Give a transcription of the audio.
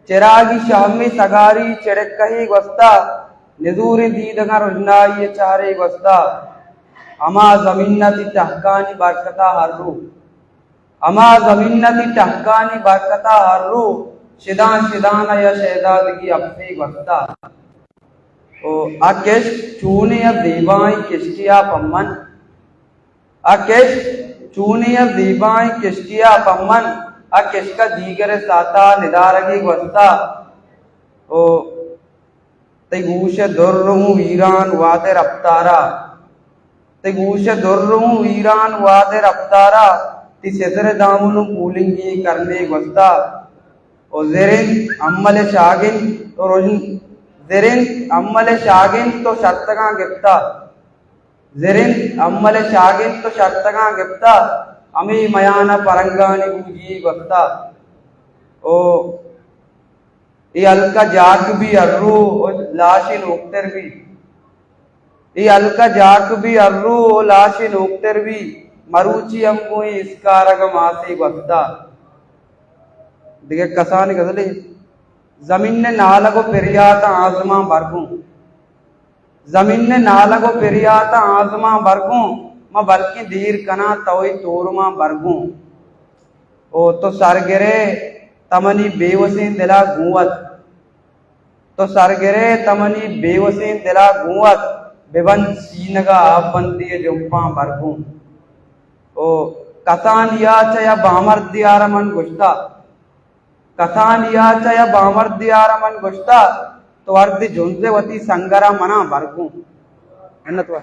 Ceragi Shami Sagari Cherekahi Gosta Nizuri Didanga Rujnai Chare Gosta Ama Zaminnati Tahkani Barkata Harru Ama Zaminnati Tahkani Barkata Harru Shidan Shidana Ya Shedadagi Apni Gosta O Akesh Chuniya Devai Kishtiya Pamman Akesh Chuniya Devai Kishtiya Pamman Akesh ka digare sata nidaragi gosta o tegusha dorrumu Iran wade raptara tegusha dorrumu Iran wade raptara ti setere damunu pulingi karne gosta o zerin ammale shagin to rojin zerin ammale shagin to shartaga gifta zerin ammale shagin to shartaga gifta Ami mayana parangani buji gosta o e alka jaak bhi arru o lashin ukter bhi e alka jaak bhi arru o lashin ukter bhi maruchi ammu iskaraga maasi gosta dige kasani gadale zamin ne naala ko periyata azma bargu zamin ne naala ko periyata azma bargu ma balki dir kana toy toruma bargu o to sargere tamani bewasin dela guwat to sargere tamani bewasin dela guwat beban sinaga abandiye jumpa bargu o kasaniya chaya bamar diyaraman gushta kasaniya chaya bamar diyaraman gushta to ardi junzewati sangara mana bargu ennatwa